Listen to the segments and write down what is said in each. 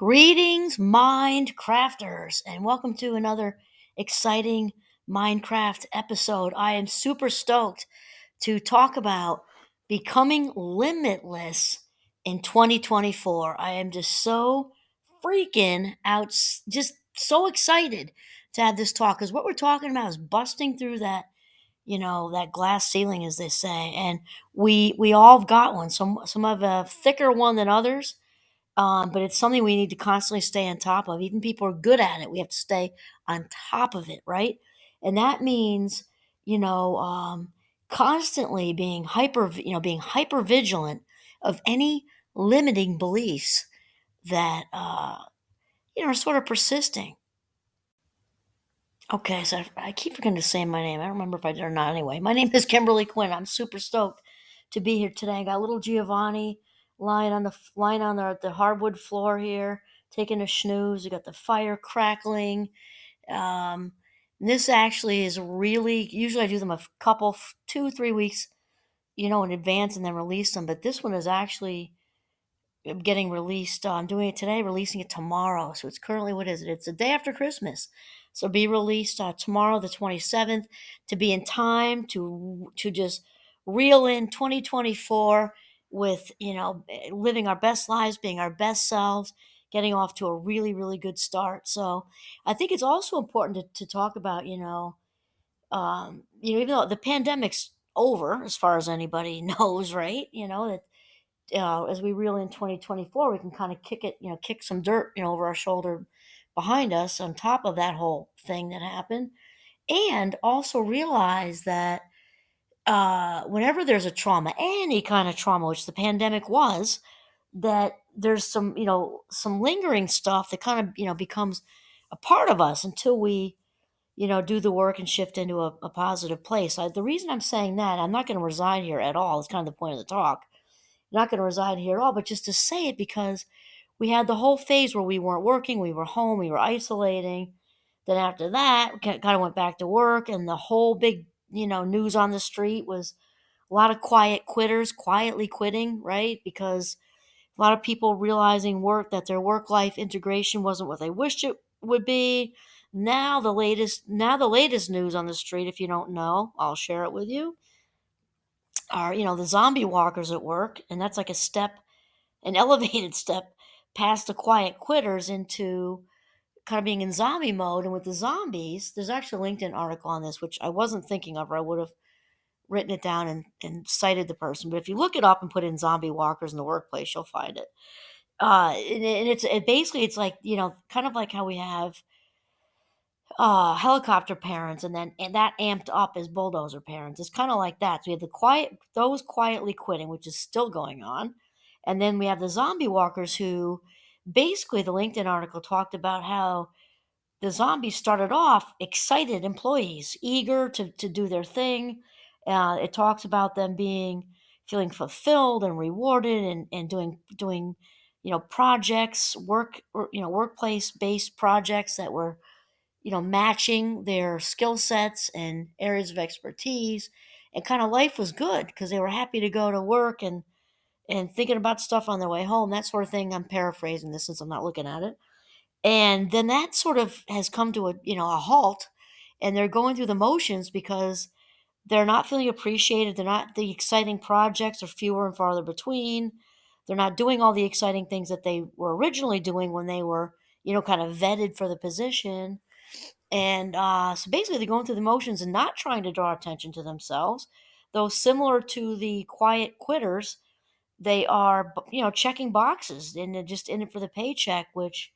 Greetings, mind crafters, and welcome to another exciting Minecraft episode. I am super stoked to talk about becoming limitless in 2024. I am just so freaking out, just so excited to have this talk because what we're talking about is busting through that glass ceiling, as they say, and we all have got one. Some have a thicker one than others, but it's something we need to constantly stay on top of. Even people are good at it. We have to stay on top of it, right? And that means, you know, um, constantly being hyper vigilant of any limiting beliefs that, are sort of persisting. Okay, so I keep forgetting to say my name. I don't remember if I did or not. Anyway, my name is Kimberly Quinn. I'm super stoked to be here today. I got little Giovanni lying on the hardwood floor here, taking a snooze. We got the fire crackling. Um, this actually is really usually I do them a couple, 2 3 weeks, in advance and then release them. But this one is actually getting released. I'm doing it today, releasing it tomorrow. So it's currently, what is it? It's the day after Christmas. So be released tomorrow, the 27th, to be in time to just reel in 2024 with, living our best lives, being our best selves, getting off to a really, really good start. So I think it's also important to talk about, even though the pandemic's over, as far as anybody knows, right? As we reel in 2024, we can kind of kick some dirt, over our shoulder behind us on top of that whole thing that happened. And also realize that whenever there's a trauma, any kind of trauma, which the pandemic was, that there's some lingering stuff that kind of, becomes a part of us until we, do the work and shift into a positive place. The reason I'm saying that, I'm not going to resign here at all. It's kind of the point of the talk, not going to reside here at all, but just to say it because we had the whole phase where we weren't working, we were home, we were isolating. Then after that, we kind of went back to work, and the whole big, news on the street was a lot of quiet quitters, quietly quitting, right? Because a lot of people realizing that their work life integration wasn't what they wished it would be. Now the latest news on the street, if you don't know, I'll share it with you, are the zombie walkers at work, and that's like an elevated step past the quiet quitters into kind of being in zombie mode. And with the zombies, there's actually a LinkedIn article on this, which I wasn't thinking of, or I would have written it down and cited the person. But if you look it up and put in zombie walkers in the workplace, you'll find it. And basically, it's like, kind of like how we have helicopter parents, and that amped up as bulldozer parents. It's kind of like that. So we have those quietly quitting, which is still going on, and then we have the zombie walkers who, basically, the LinkedIn article talked about how the zombies started off excited employees, eager to do their thing. It talks about them feeling fulfilled and rewarded, and doing projects, workplace based projects that were, matching their skill sets and areas of expertise. And kind of life was good because they were happy to go to work and thinking about stuff on their way home, that sort of thing. I'm paraphrasing this since I'm not looking at it. And then that sort of has come to a halt, and they're going through the motions because they're not feeling appreciated. The exciting projects are fewer and farther between. They're not doing all the exciting things that they were originally doing when they were, kind of vetted for the position. And so basically, they're going through the motions and not trying to draw attention to themselves. Though similar to the quiet quitters, they are, checking boxes, and they're just in it for the paycheck, which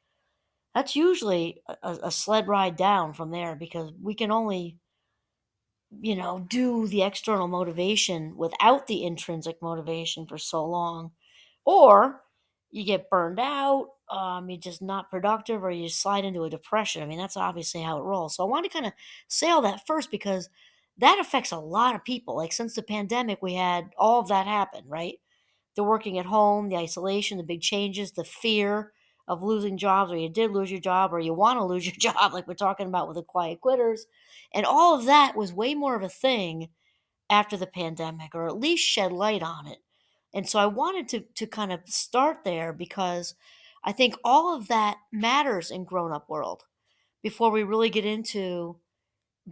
that's usually a sled ride down from there, because we can only, do the external motivation without the intrinsic motivation for so long. Or you get burned out, you're just not productive, or you slide into a depression. I mean, that's obviously how it rolls. So I want to kind of say all that first because that affects a lot of people. Like, since the pandemic, we had all of that happen, right? The working at home, the isolation, the big changes, the fear of losing jobs, or you did lose your job, or you want to lose your job, like we're talking about with the quiet quitters. And all of that was way more of a thing after the pandemic, or at least shed light on it. And so I wanted to kind of start there because I think all of that matters in grown up world before we really get into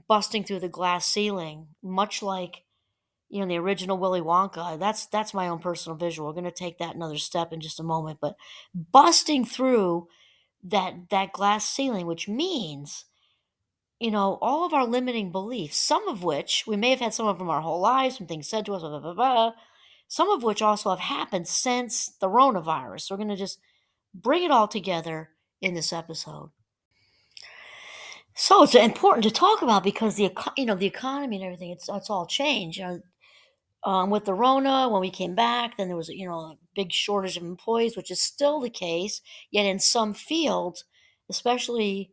busting through the glass ceiling, much like, the original Willy Wonka. That's my own personal visual. We're going to take that another step in just a moment, but busting through that glass ceiling, which means, all of our limiting beliefs, some of which we may have had some of them our whole lives, some things said to us, blah, blah, blah, blah, some of which also have happened since the coronavirus. We're going to just bring it all together in this episode. So it's important to talk about because the economy and everything, it's all changed. With the Rona, when we came back, then there was a big shortage of employees, which is still the case. Yet in some fields, especially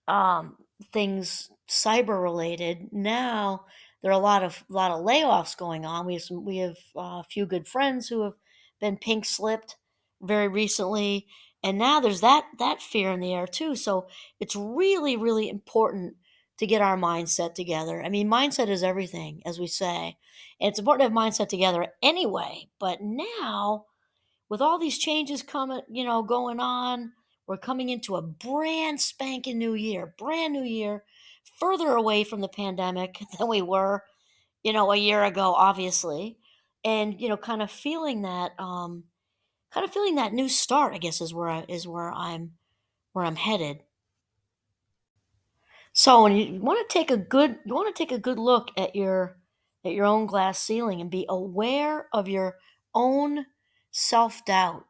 um, things cyber related, now there are a lot of layoffs going on. We have a few good friends who have been pink slipped very recently, and now there's that fear in the air too. So it's really really important to get our mindset together. I mean, mindset is everything, as we say, and it's important to have mindset together anyway. But now with all these changes coming, going on, we're coming into a brand spanking new year, brand new year, further away from the pandemic than we were, a year ago, obviously. And, kind of feeling that new start, I guess, is where I'm headed. So when you want to take a good look at your own glass ceiling and be aware of your own self-doubt,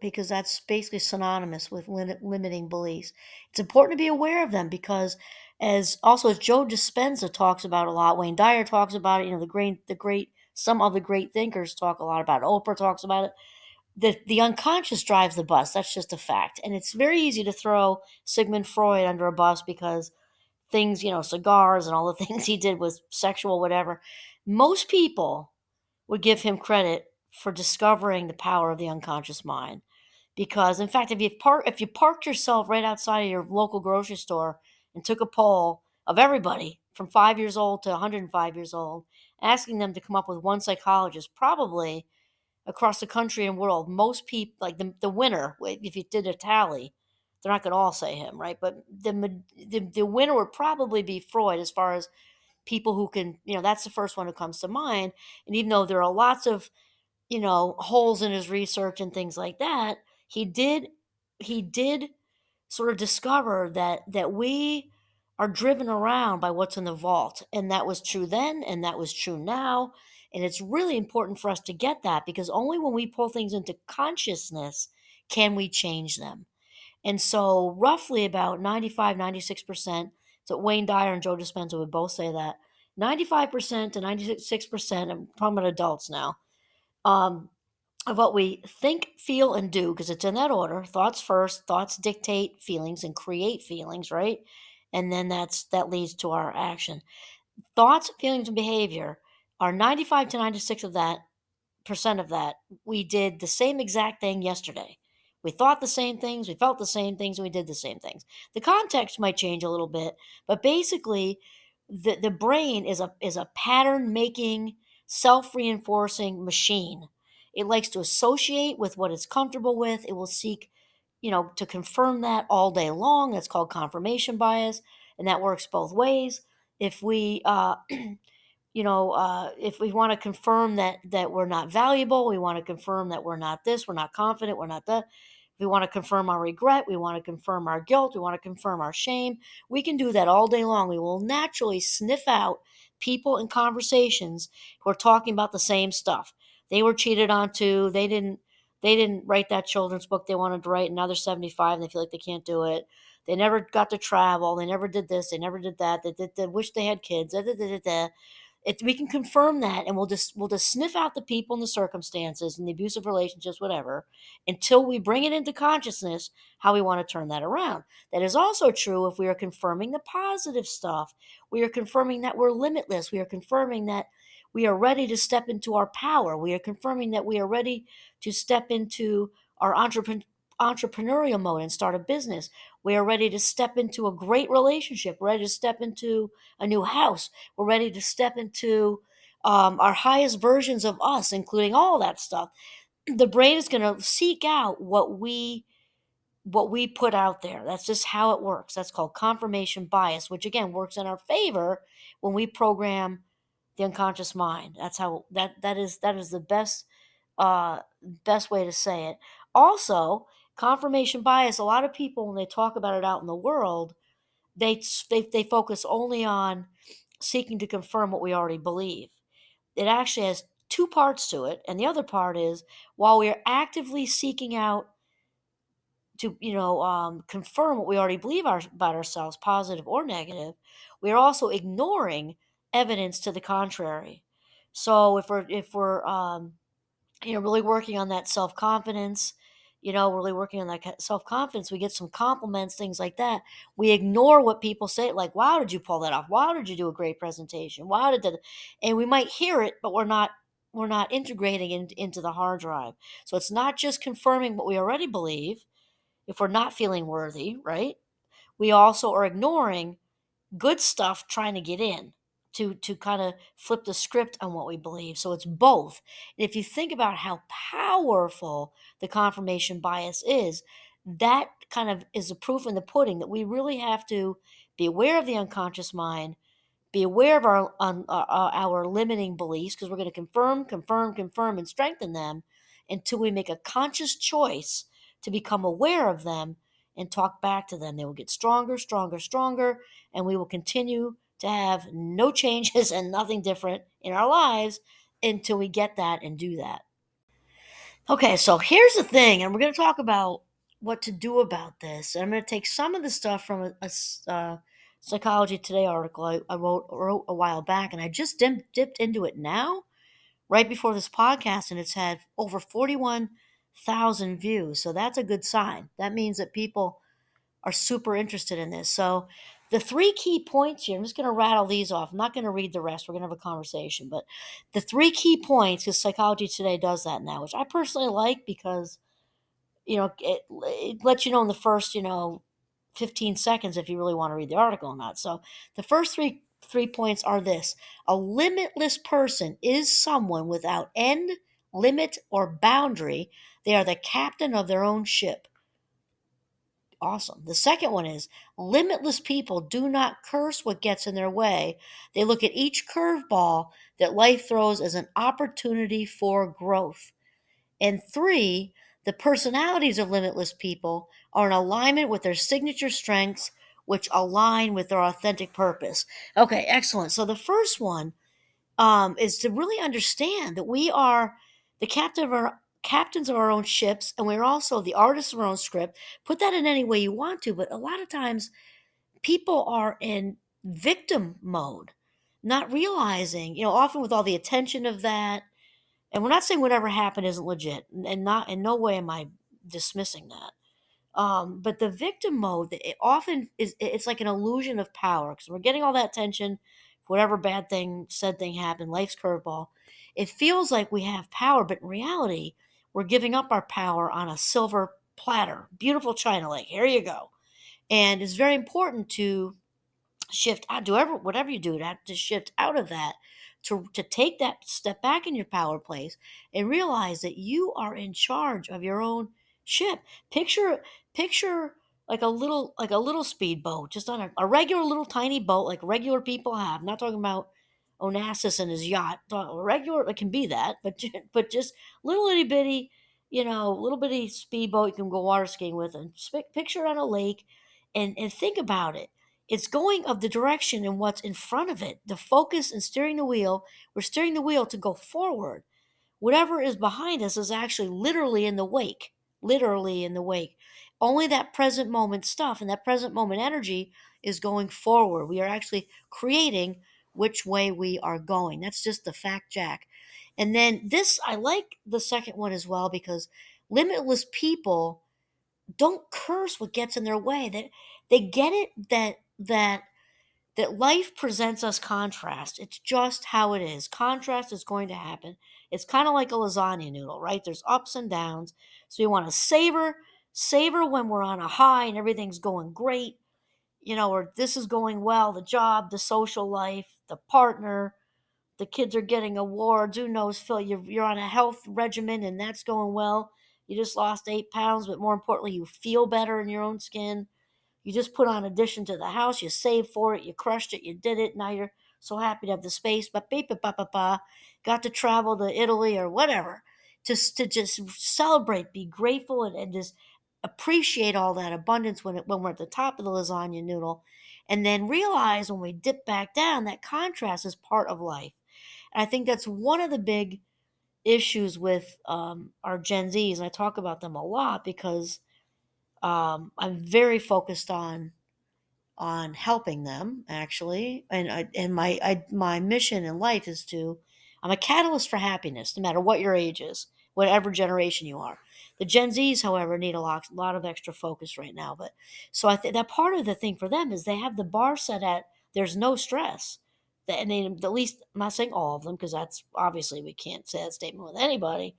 because that's basically synonymous with limiting beliefs. It's important to be aware of them because, as Joe Dispenza talks about a lot, Wayne Dyer talks about it. Some of the great thinkers talk a lot about it. Oprah talks about it. The unconscious drives the bus. That's just a fact, and it's very easy to throw Sigmund Freud under a bus because things, cigars and all the things he did was sexual, whatever. Most people would give him credit for discovering the power of the unconscious mind. Because in fact, if you parked yourself right outside of your local grocery store and took a poll of everybody from 5 years old to 105 years old, asking them to come up with one psychologist, probably across the country and world, most people, like the winner, if you did a tally, they're not going to all say him, right? But the winner would probably be Freud, as far as people who can, that's the first one who comes to mind. And even though there are lots of holes in his research and things like that, he did sort of discover that we are driven around by what's in the vault, and that was true then and that was true now. And it's really important for us to get that, because only when we pull things into consciousness can we change them. And so roughly about 95, 96%, so Wayne Dyer and Joe Dispenza would both say that 95% to 96%, I'm talking about adults now, um, of what we think, feel, and do, because it's in that order. Thoughts first, thoughts dictate feelings and create feelings, right? And then that leads to our action. Thoughts, feelings, and behavior are 95 to 96 of that percent of that. We did the same exact thing yesterday. We thought the same things, we felt the same things, and we did the same things. The context might change a little bit, but basically, the brain is a pattern making, self reinforcing machine. It likes to associate with what it's comfortable with. It will seek, to confirm that all day long. That's called confirmation bias, and that works both ways. If we if we want to confirm that we're not valuable, we want to confirm that we're not this, we're not confident, we're not that. We want to confirm our regret, we want to confirm our guilt, we want to confirm our shame. We can do that all day long. We will naturally sniff out people and conversations who are talking about the same stuff. They were cheated on too. They didn't write that children's book they wanted to write, and now they're 75 and they feel like they can't do it. They never got to travel. They never did this. They never did that. They wish they had kids. Da, da, da, da, da. We can confirm that, and we'll just sniff out the people and the circumstances and the abusive relationships, whatever, until we bring it into consciousness how we want to turn that around. That is also true if we are confirming the positive stuff. We are confirming that we're limitless. We are confirming that we are ready to step into our power. We are confirming that we are ready to step into our entrepreneurial mode and start a business. We are ready to step into a great relationship, ready to step into a new house. We're ready to step into our highest versions of us, including all that stuff. The brain is going to seek out what we what we put out there. That's just how it works. That's called confirmation bias, which again works in our favor when we program the unconscious mind. That's how that is the best way to say it. Also, confirmation bias, a lot of people when they talk about it out in the world, they focus only on seeking to confirm what we already believe. It actually has two parts to it, and the other part is while we are actively seeking out to confirm what we already believe about ourselves, positive or negative, we are also ignoring evidence to the contrary. So if we're really working on that self confidence, really working on that self confidence, we get some compliments, things like that. We ignore what people say, like, "Wow, did you pull that off? Wow, did you do a great presentation? Wow, did that?" And we might hear it, but we're not integrating it into the hard drive. So it's not just confirming what we already believe if we're not feeling worthy, right? We also are ignoring good stuff trying to get in to kind of flip the script on what we believe. So it's both. And if you think about how powerful the confirmation bias is, that kind of is the proof in the pudding that we really have to be aware of the unconscious mind, be aware of our limiting beliefs, because we're going to confirm, and strengthen them until we make a conscious choice to become aware of them and talk back to them. They will get stronger, stronger, stronger, and we will continue to have no changes and nothing different in our lives until we get that and do that. Okay, so here's the thing, and we're going to talk about what to do about this. And I'm going to take some of the stuff from a Psychology Today article I wrote a while back, and I just dipped into it now, right before this podcast, and it's had over 41,000 views. So that's a good sign. That means that people are super interested in this. So the three key points here, I'm just going to rattle these off. I'm not going to read the rest. We're going to have a conversation. But the three key points, because Psychology Today does that now, which I personally like because, it lets you know in the first, 15 seconds if you really want to read the article or not. So the first three points are this: a limitless person is someone without end, limit, or boundary. They are the captain of their own ship. Awesome. The second one is limitless people do not curse what gets in their way. They look at each curveball that life throws as an opportunity for growth. And three, the personalities of limitless people are in alignment with their signature strengths, which align with their authentic purpose. Okay, excellent. So the first one is to really understand that we are the captains of our own ships, and we're also the artists of our own script. Put that in any way you want to, but a lot of times people are in victim mode, not realizing, often with all the attention of that. And we're not saying whatever happened isn't legit, and not in no way am I dismissing that. But the victim mode, it often it's like an illusion of power because we're getting all that attention, whatever bad thing, said thing happened, life's curveball. It feels like we have power, but in reality, we're giving up our power on a silver platter, beautiful china lake. Here you go. And it's very important to shift out, do whatever you do to have to shift out of that, to take that step back in your power place and realize that you are in charge of your own ship. Picture like a little speedboat, just on a regular little tiny boat like regular people have. I'm not talking about Onassis and his yacht. Regular, it can be that, but but just little itty bitty, little bitty speedboat you can go water skiing with, and picture it on a lake, and think about it. It's going of the direction and what's in front of it. The focus and steering the wheel, we're steering the wheel to go forward. Whatever is behind us is actually literally in the wake, literally in the wake. Only that present moment stuff and that present moment energy is going forward. We are actually creating which way we are going. That's just the fact, Jack. And then this, I like the second one as well because limitless people don't curse what gets in their way. That they get it that life presents us contrast. It's just how it is. Contrast is going to happen. It's kind of like a lasagna noodle, right? There's ups and downs. So you want to savor when we're on a high and everything's going great, or this is going well, the job, the social life, the partner, the kids are getting awards. Who knows, Phil? You're on a health regimen and that's going well. You just lost 8 pounds, but more importantly, you feel better in your own skin. You just put on addition to the house, you saved for it, you crushed it, you did it. Now you're so happy to have the space, but beep, ba, ba, ba, got to travel to Italy or whatever. Just to just celebrate, be grateful, and just appreciate all that abundance when we're at the top of the lasagna noodle. And then realize when we dip back down that contrast is part of life. And I think that's one of the big issues with our Gen Zs. And I talk about them a lot because I'm very focused on helping them actually, and my mission in life is to I'm a catalyst for happiness no matter what your age is, whatever generation you are. The Gen Z's, however, need a lot of extra focus right now. But so I think that part of the thing for them is they have the bar set at there's no stress. And they, at least I'm not saying all of them because that's obviously we can't say that statement with anybody,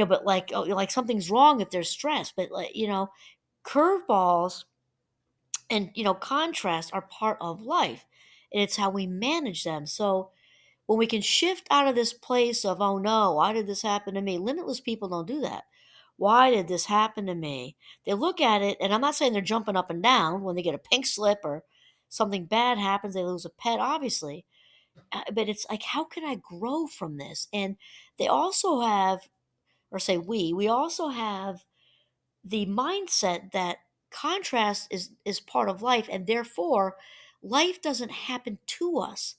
but like, oh, like something's wrong if there's stress. But like, curveballs and contrast are part of life, and it's how we manage them. So when we can shift out of this place of, oh no, why did this happen to me? Limitless people don't do that. Why did this happen to me? They look at it, and I'm not saying they're jumping up and down when they get a pink slip or something bad happens, they lose a pet, obviously. But it's like, how can I grow from this? And they also have, or say we also have the mindset that contrast is part of life, and therefore life doesn't happen to us.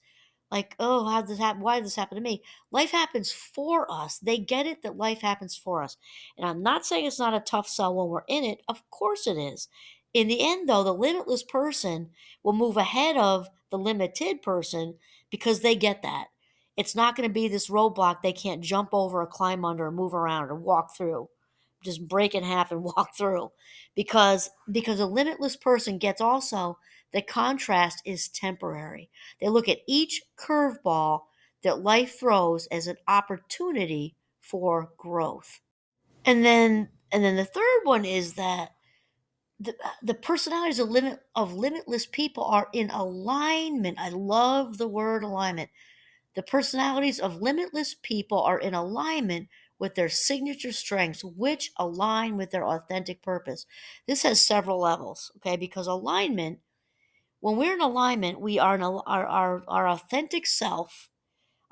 Like, oh, how did this happen? Why did this happen to me? Life happens for us. They get it that life happens for us. And I'm not saying it's not a tough sell when we're in it. Of course it is. In the end, though, the limitless person will move ahead of the limited person because they get that. It's not going to be this roadblock they can't jump over or climb under or move around or walk through. Just break in half and walk through. Because a limitless person gets also that contrast is temporary. They look at each curveball that life throws as an opportunity for growth. And then the third one is that the personalities of limitless people are in alignment. I love the word alignment. The personalities of limitless people are in alignment with their signature strengths, which align with their authentic purpose. This has several levels, okay? Because alignment, when we're in alignment, we are in our authentic self.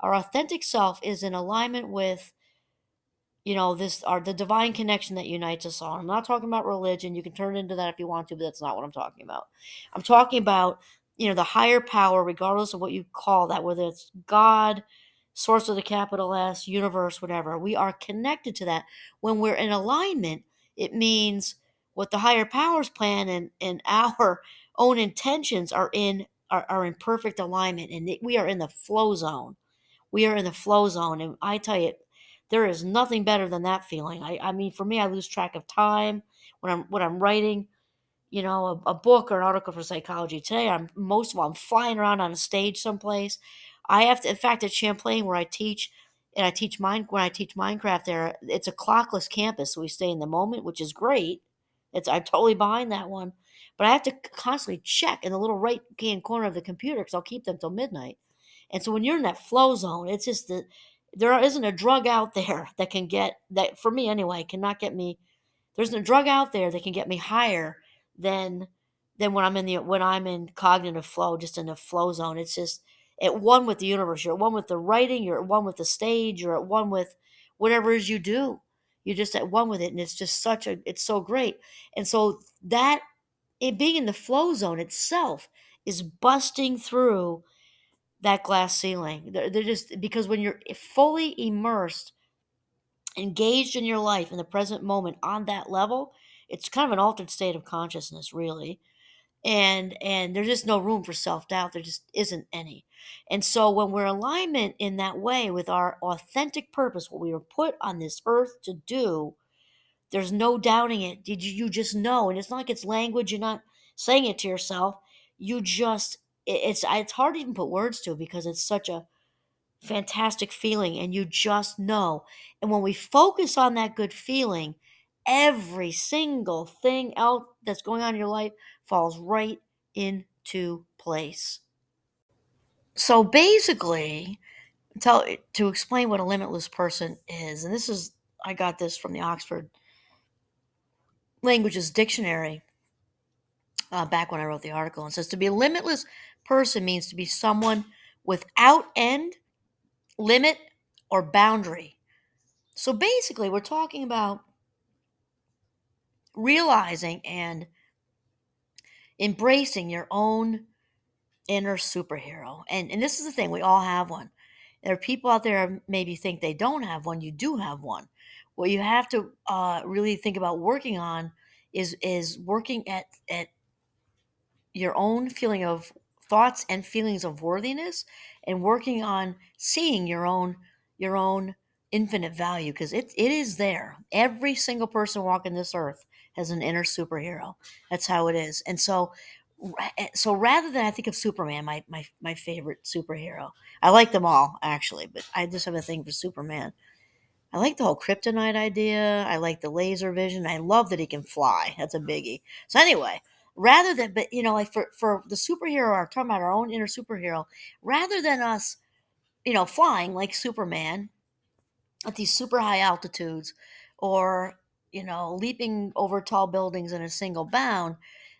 Our authentic self is in alignment with this are the divine connection that unites us all. I'm not talking about religion. You can turn into that if you want to, but that's not what I'm talking about. I'm talking about the higher power, regardless of what you call that, whether it's God, source with a capital S, universe, whatever. We are connected to that. When we're in alignment, it means what the higher powers plan and our own intentions are in perfect alignment, and we are in the flow zone. We are in the flow zone, and I tell you, there is nothing better than that feeling. I mean, for me, I lose track of time when I'm writing, a book or an article for Psychology Today. Most of all, I'm flying around on a stage someplace. I have to, in fact, at Champlain where I teach, and when I teach Minecraft there, it's a clockless campus, so we stay in the moment, which is great. I'm totally behind that one, but I have to constantly check in the little right hand corner of the computer because I'll keep them till midnight. And so when you're in that flow zone, it's just that there isn't a drug out there that can get that, for me anyway, cannot get me. There's a drug out there that can get me higher than when I'm in cognitive flow, just in the flow zone. It's just at one with the universe. You're at one with the writing. You're at one with the stage. You're at one with whatever it is you do. You're just at one with it, and it's just it's so great. And so that it being in the flow zone itself is busting through that glass ceiling. They're just because when you're fully immersed, engaged in your life in the present moment on that level, it's kind of an altered state of consciousness, really. And there's just no room for self-doubt. There just isn't any. And so when we're in alignment in that way with our authentic purpose, what we were put on this earth to do, there's no doubting it. Did you just know? And it's not like it's language. You're not saying it to yourself. You just it's hard to even put words to it because it's such a fantastic feeling, and you just know. And when we focus on that good feeling, every single thing else that's going on in your life falls right into place. So basically, tell to explain what a limitless person is, and this is I got this from the Oxford Languages Dictionary, back when I wrote the article, and says to be a limitless person means to be someone without end, limit, or boundary. So basically, we're talking about realizing and embracing your own inner superhero. And this is the thing, we all have one. There are people out there who maybe think they don't have one. You do have one. What you have to really think about working on is working at your own feeling of thoughts and feelings of worthiness, and working on seeing your own infinite value, because it is there. Every single person walking this earth has an inner superhero. That's how it is. And so rather than, I think of Superman, my favorite superhero. I like them all actually, but I just have a thing for Superman. I like the whole kryptonite idea. I like the laser vision. I love that he can fly. That's a biggie. So anyway, rather than, but like for the superhero, or talking about our own inner superhero, rather than us, flying like Superman at these super high altitudes, or leaping over tall buildings in a single bound,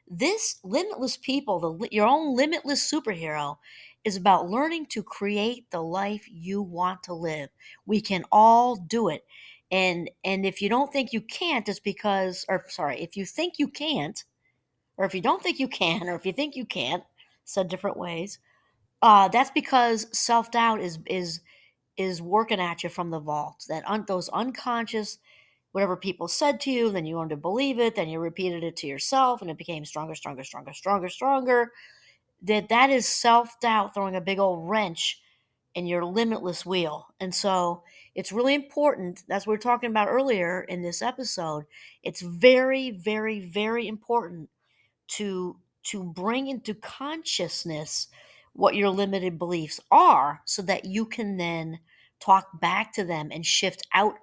this limitless people, your own limitless superhero, is about learning to create the life you want to live. We can all do it. And if you don't think you can't, it's because, or sorry, if you think you can't, or if you don't think you can, or if you think you can't, said different ways, that's because self-doubt is working at you from the vault. Those unconscious, whatever people said to you, then you learned to believe it, then you repeated it to yourself, and it became stronger, stronger, stronger, stronger, stronger. That is self doubt throwing a big old wrench in your limitless wheel. And so it's really important. That's what we were talking about earlier in this episode. It's very, very, very important to bring into consciousness what your limited beliefs are, so that you can then talk back to them and shift out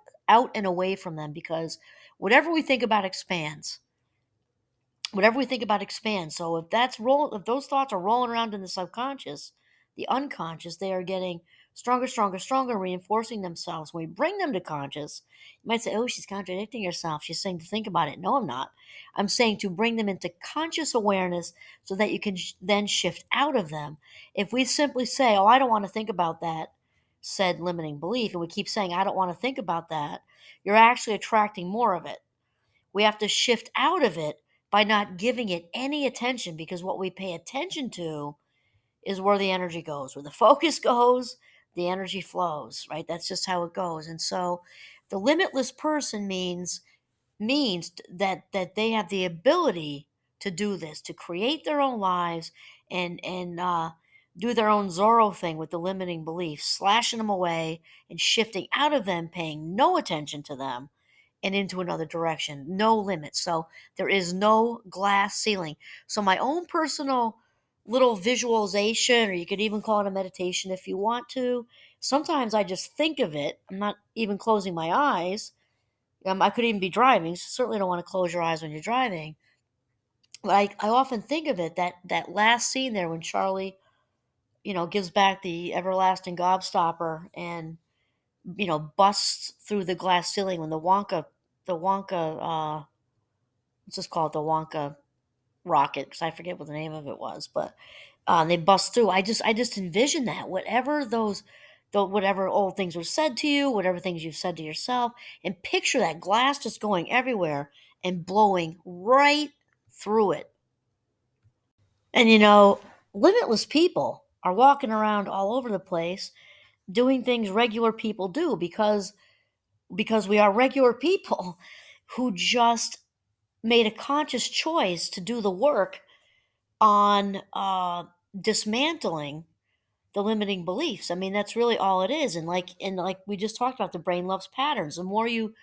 and away from them, because whatever we think about expands. Whatever we think about expands. So if those thoughts are rolling around in the subconscious, the unconscious, they are getting stronger, stronger, stronger, reinforcing themselves. When we bring them to conscious, you might say, "Oh, she's contradicting herself. She's saying to think about it." No, I'm not. I'm saying to bring them into conscious awareness, so that you can then shift out of them. If we simply say, "Oh, I don't want to think about that," said limiting belief, and we keep saying, "I don't want to think about that," you're actually attracting more of it. We have to shift out of it by not giving it any attention, because what we pay attention to is where the energy goes. Where the focus goes, the energy flows, right? That's just how it goes. And so the limitless person means that they have the ability to do this, to create their own lives, and do their own Zorro thing with the limiting beliefs, slashing them away and shifting out of them, paying no attention to them, and into another direction. No limit. So there is no glass ceiling. So my own personal little visualization, or you could even call it a meditation if you want to. Sometimes I just think of it. I'm not even closing my eyes. I could even be driving. So certainly don't want to close your eyes when you're driving. But I often think of it, that last scene there when Charlie, gives back the everlasting gobstopper, and busts through the glass ceiling when the Wonka, let's just call it the Wonka rocket, because I forget what the name of it was, but they bust through. I just envision that, whatever old things were said to you, whatever things you've said to yourself, and picture that glass just going everywhere and blowing right through it. And limitless people are walking around all over the place doing things regular people do, because we are regular people who just made a conscious choice to do the work on dismantling the limiting beliefs. I mean, that's really all it is. And like we just talked about, the brain loves patterns. The more you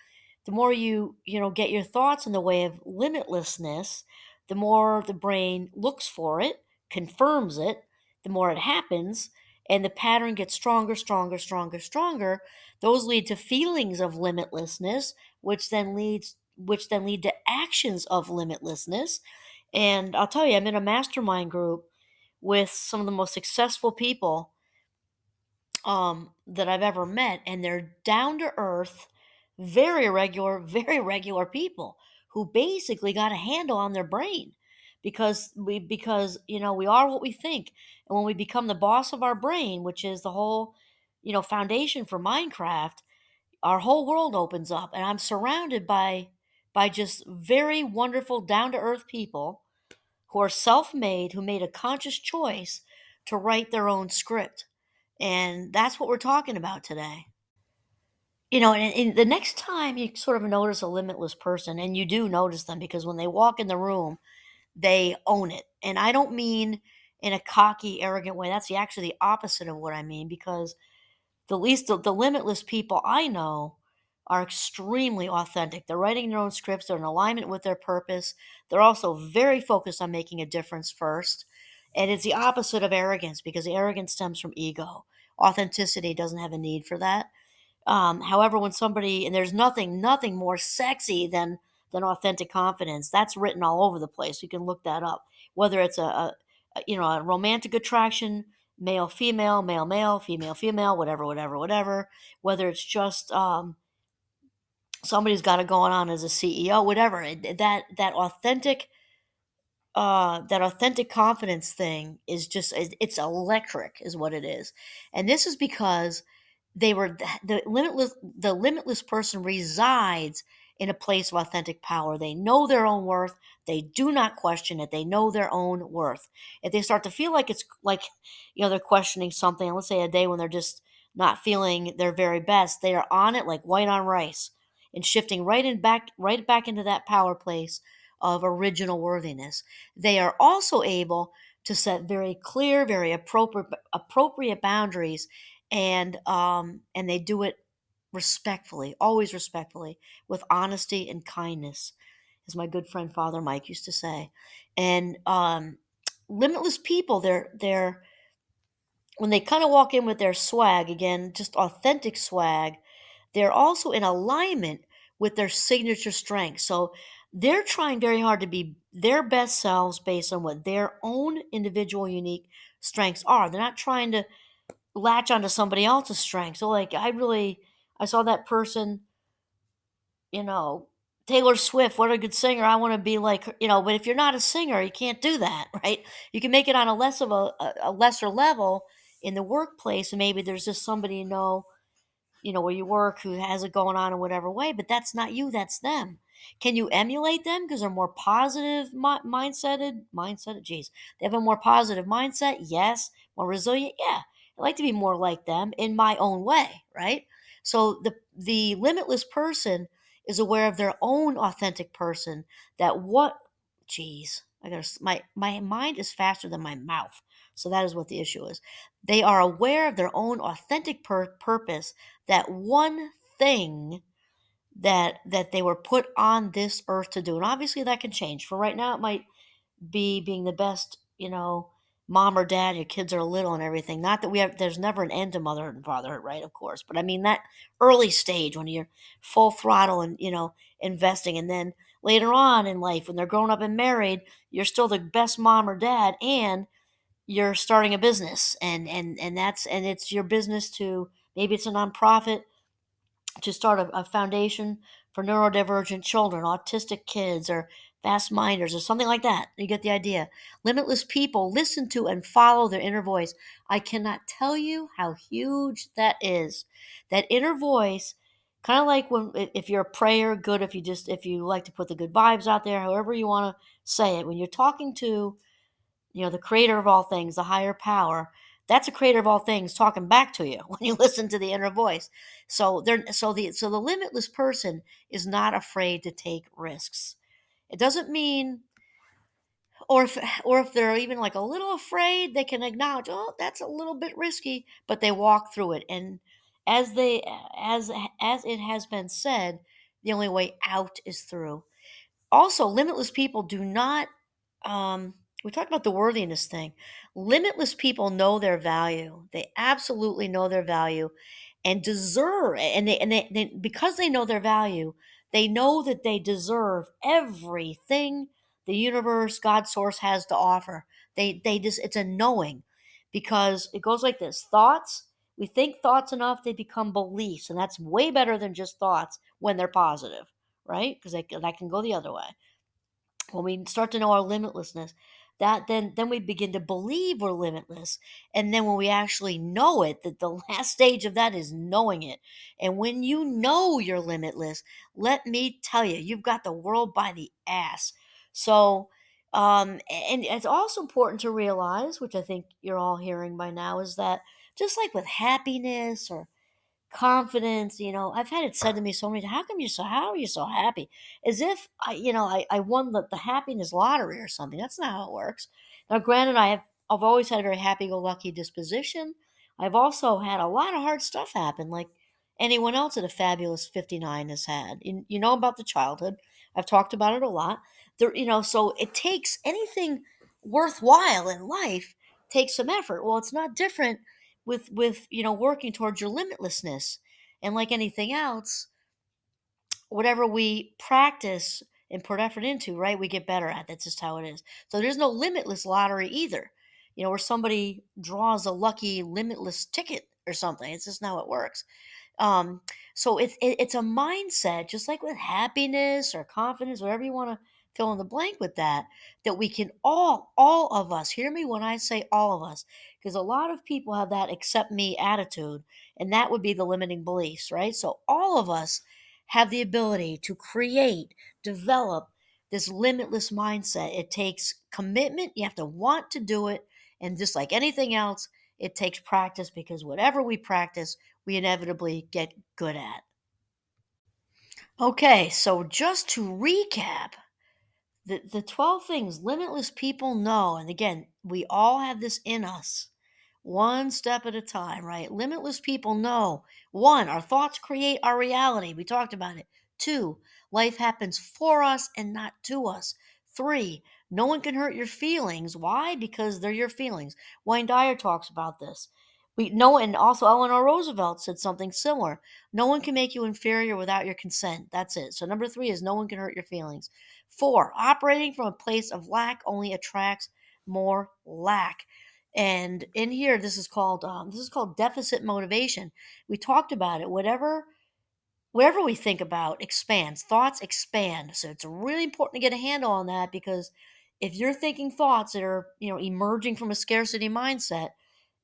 get your thoughts in the way of limitlessness, the more the brain looks for it, confirms it, the more it happens, and the pattern gets stronger, stronger, stronger, stronger. Those lead to feelings of limitlessness, which then lead to actions of limitlessness. And I'll tell you, I'm in a mastermind group with some of the most successful people that I've ever met, and they're down to earth, very regular, very regular people who basically got a handle on their brain because we are what we think. And when we become the boss of our brain, which is the whole foundation for Minecraft, our whole world opens up, and I'm surrounded by just very wonderful down to earth people who are self-made, who made a conscious choice to write their own script. And that's what we're talking about today. And the next time you sort of notice a limitless person, and you do notice them because when they walk in the room, they own it. And I don't mean in a cocky, arrogant way. That's actually the opposite of what I mean, because the limitless people I know are extremely authentic. They're writing their own scripts, they're in alignment with their purpose. They're also very focused on making a difference first. And it's the opposite of arrogance, because arrogance stems from ego. Authenticity doesn't have a need for that. However, when somebody, and there's nothing more sexy than authentic confidence. That's written all over the place. You can look that up. Whether it's a romantic attraction, male male, female, whatever. Whether it's just somebody's got it going on as a CEO, whatever. That authentic confidence thing is just, it's electric is what it is. And this is because the limitless person resides in a place of authentic power. They know their own worth. They do not question it. They know their own worth. If they start to feel like it's like, they're questioning something, let's say a day when they're just not feeling their very best, they are on it like white on rice, and shifting right back into that power place of original worthiness. They are also able to set very clear, very appropriate boundaries, and they do it respectfully, always respectfully, with honesty and kindness, as my good friend Father Mike used to say. And limitless people, they're when they kind of walk in with their swag, again, just authentic swag, they're also in alignment with their signature strengths. So they're trying very hard to be their best selves based on what their own individual unique strengths are. They're not trying to latch onto somebody else's strength. So like I saw that person, you know, Taylor Swift, what a good singer. I want to be like her, but if you're not a singer, you can't do that, right? You can make it on a less of a lesser level in the workplace, and maybe there's just somebody where you work who has it going on in whatever way, but that's not you, that's them. Can you emulate them because they're more positive mindseted? Geez, they have a more positive mindset. Yes. More resilient. Yeah. I'd like to be more like them in my own way, right? So the limitless person is aware of their own authentic person. That what? Geez, my mind is faster than my mouth. So that is what the issue is. They are aware of their own authentic purpose, that one thing that they were put on this earth to do. And obviously that can change. For right now, it might be being the best, mom or dad. Your kids are little and everything. Not that there's never an end to motherhood and fatherhood, right? Of course. But I mean that early stage when you're full throttle and, investing. And then later on in life, when they're grown up and married, you're still the best mom or dad, and you're starting a business, and it's your business to, maybe it's a nonprofit, to start a foundation for neurodivergent children, autistic kids, or fast minders, or something like that. You get the idea. Limitless people listen to and follow their inner voice. I cannot tell you how huge that is. That inner voice, kind of like when, if you're a prayer, good if you like to put the good vibes out there, however you want to say it. When you're talking to the creator of all things, the higher power, that's a creator of all things talking back to you when you listen to the inner voice. So the limitless person is not afraid to take risks. It doesn't mean, or if they're even like a little afraid, they can acknowledge, oh, that's a little bit risky, but they walk through it. And as they as it has been said, the only way out is through. Also, limitless people do not, we talked about the worthiness thing. Limitless people know their value. They absolutely know their value and deserve, and they because they know their value, they know that they deserve everything the universe, God source has to offer. They just, it's a knowing, because it goes like this. Thoughts, we think thoughts enough, they become beliefs, and that's way better than just thoughts when they're positive, right? Because that can go the other way. When we start to know our limitlessness, that then we begin to believe we're limitless. And then when we actually know it, that the last stage of that is knowing it. And when you know you're limitless, let me tell you, you've got the world by the ass. So and it's also important to realize, which I think you're all hearing by now, is that just like with happiness or confidence, I've had it said to me so many times, how are you so happy? As if I won the happiness lottery or something. That's not how it works. Now, granted, I've always had a very happy-go-lucky disposition. I've also had a lot of hard stuff happen, like anyone else at a fabulous 59 has had. You know about the childhood. I've talked about it a lot. So it takes anything worthwhile in life takes some effort. Well, it's not different with working towards your limitlessness. And like anything else, whatever we practice and put effort into, right, we get better at. That's just how it is. So there's no limitless lottery either, where somebody draws a lucky limitless ticket or something. It's just not how it works. um, so it's a mindset, just like with happiness or confidence, whatever you want to fill in the blank with that we can all of us, hear me when I say all of us, because a lot of people have that accept me attitude, and that would be the limiting beliefs, right? So all of us have the ability to create, develop this limitless mindset. It takes commitment. You have to want to do it. And just like anything else, it takes practice, because whatever we practice, we inevitably get good at. Okay, so just to recap, the 12 things limitless people know, and again, we all have this in us, one step at a time, right? Limitless people know: one, our thoughts create our reality. We talked about it. Two, life happens for us and not to us. Three, no one can hurt your feelings. Why? Because they're your feelings. Wayne Dyer talks about this. We know, and also Eleanor Roosevelt said something similar. No one can make you inferior without your consent. That's it. So number three is no one can hurt your feelings. Four, operating from a place of lack only attracts more lack. And in here, this is called deficit motivation. We talked about it. Whatever we think about expands. Thoughts expand. So it's really important to get a handle on that, because if you're thinking thoughts that are, emerging from a scarcity mindset,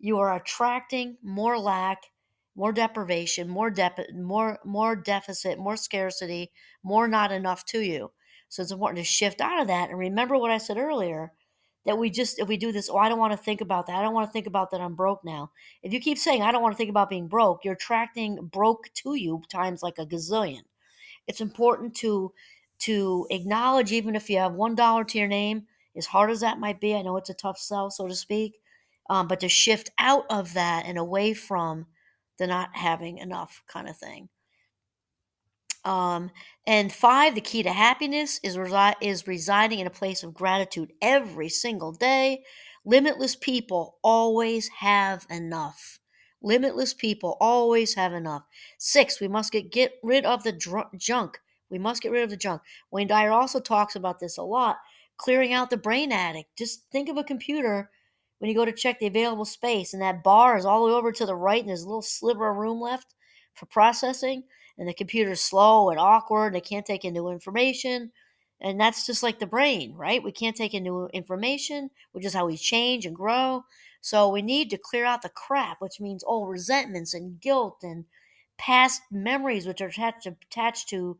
you are attracting more lack, more deprivation, more deficit, more scarcity, more not enough to you. So it's important to shift out of that and remember what I said earlier, that if we do this, oh, I don't want to think about that. I don't want to think about that. I'm broke now. If you keep saying, I don't want to think about being broke, you're attracting broke to you times like a gazillion. It's important to acknowledge, even if you have $1 to your name, as hard as that might be. I know it's a tough sell, so to speak, but to shift out of that and away from the not having enough kind of thing. Um, and five, the key to happiness is residing in a place of gratitude every single day. Limitless people always have enough. Limitless people always have enough. Six, we must get rid of the junk. We must get rid of the junk. Wayne Dyer also talks about this a lot, clearing out the brain attic. Just think of a computer when you go to check the available space, and that bar is all the way over to the right, and there's a little sliver of room left for processing, and the computer's slow and awkward and it can't take in new information. And that's just like the brain, right? We can't take in new information, which is how we change and grow. So we need to clear out the crap, which means old resentments and guilt and past memories, which are attached to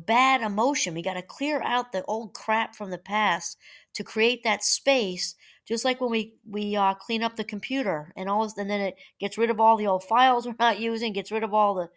bad emotion. We got to clear out the old crap from the past to create that space. Just like when we clean up the computer, and then it gets rid of all the old files we're not using, gets rid of all the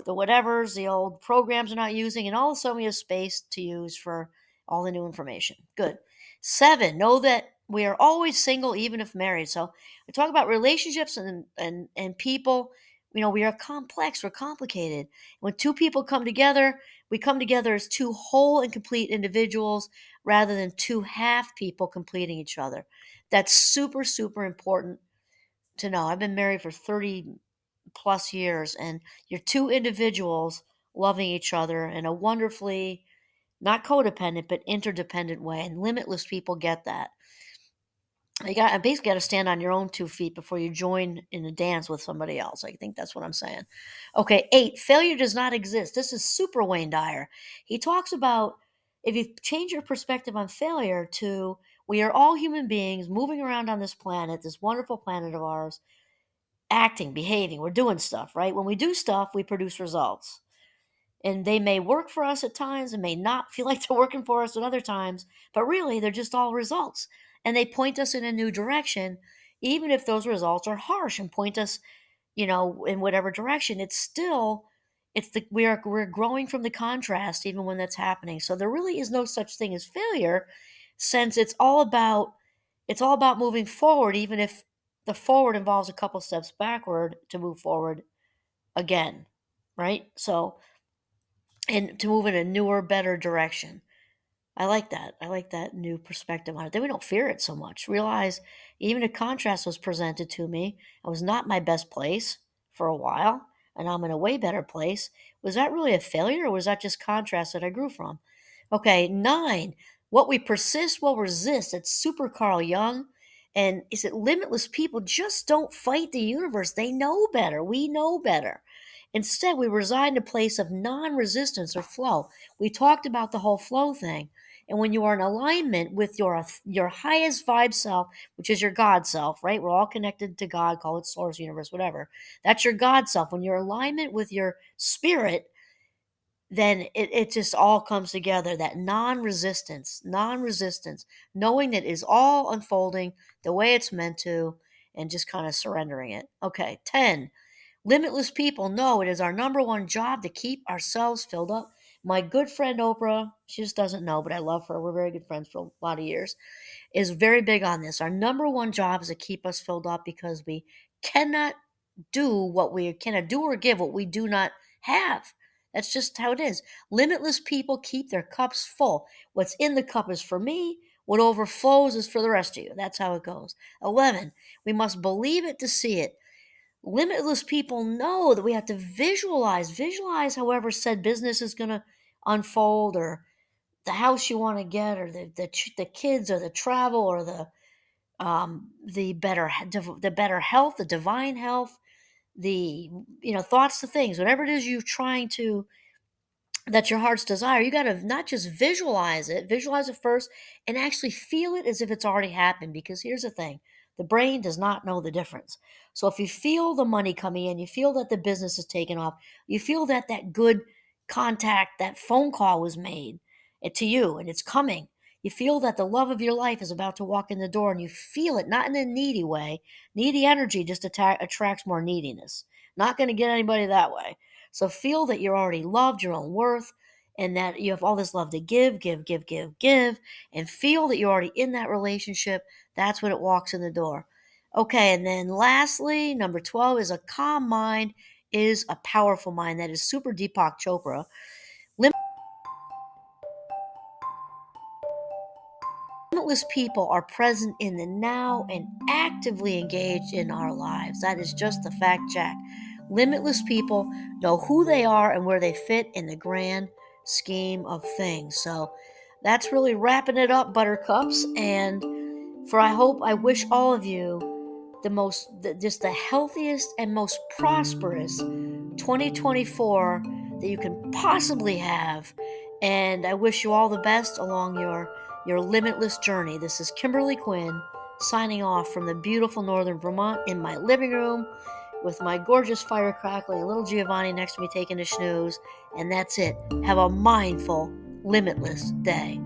whatevers, the old programs are not using, and all of a sudden we have space to use for all the new information. Good. Seven, know that we are always single, even if married. So we talk about relationships and people. We are complex, we're complicated. When two people come together, we come together as two whole and complete individuals rather than two half people completing each other. That's super, super important to know. I've been married for 30 plus years, and you're two individuals loving each other in a wonderfully, not codependent but interdependent way, and limitless people get that. I basically got to stand on your own 2 feet before you join in a dance with somebody else. I think that's what I'm saying. Okay, 8, failure does not exist. This is super Wayne Dyer. He talks about if you change your perspective on failure to we are all human beings moving around on this planet, this wonderful planet of ours, acting, behaving, we're doing stuff, right? When we do stuff, we produce results. And they may work for us at times and may not feel like they're working for us at other times, but really they're just all results. And they point us in a new direction, even if those results are harsh and point us, in whatever direction. It's still we're growing from the contrast even when that's happening. So there really is no such thing as failure, since it's all about moving forward, even if the forward involves a couple steps backward to move forward again, right? So, and to move in a newer, better direction. I like that. I like that new perspective on it. Then we don't fear it so much. Realize even a contrast was presented to me. I was not my best place for a while, and I'm in a way better place. Was that really a failure, or was that just contrast that I grew from? Okay, 9. What we persist will resist. It's super Carl Jung. And is it limitless people just don't fight the universe? They know better. We know better. Instead, we reside in a place of non resistance or flow. We talked about the whole flow thing. And when you are in alignment with your highest vibe self, which is your God self, right? We're all connected to God, call it source, universe, whatever. That's your God self. When you're in alignment with your spirit, then it just all comes together. That non resistance, knowing that is all unfolding the way it's meant to, and just kind of surrendering it. Okay, 10. Limitless people know it is our number one job to keep ourselves filled up. My good friend Oprah, she just doesn't know, but I love her. We're very good friends for a lot of years, is very big on this. Our number one job is to keep us filled up, because we cannot do or give what we do not have. That's just how it is. Limitless people keep their cups full. What's in the cup is for me. What overflows is for the rest of you. That's how it goes. 11. We must believe it to see it. Limitless people know that we have to visualize however said business is going to unfold, or the house you want to get, or the kids, or the travel, or the better health, the divine health, the thoughts to things, whatever it is you're trying to, that's your heart's desire. You got to not just visualize it first, and actually feel it as if it's already happened. Because here's the thing, the brain does not know the difference. So if you feel the money coming in, you feel that the business is taking off, you feel that that good contact, that phone call was made to you and it's coming. You feel that the love of your life is about to walk in the door, and you feel it not in a needy way. Needy energy just attracts more neediness. Not going to get anybody that way. So feel that you're already loved, your own worth, and that you have all this love to give, and feel that you're already in that relationship. That's when it walks in the door. Okay, and then lastly, number 12 is a calm mind is a powerful mind. That is super Deepak Chopra. Limitless people are present in the now and actively engaged in our lives. That is just the fact check. Limitless people know who they are and where they fit in the grand scheme of things. So that's really wrapping it up, buttercups. And I wish all of you just the healthiest and most prosperous 2024 that you can possibly have. And I wish you all the best along your limitless journey. This is Kimberly Quinn signing off from the beautiful northern Vermont in my living room with my gorgeous fire crackling, little Giovanni next to me taking a snooze. And that's it. Have a mindful, limitless day.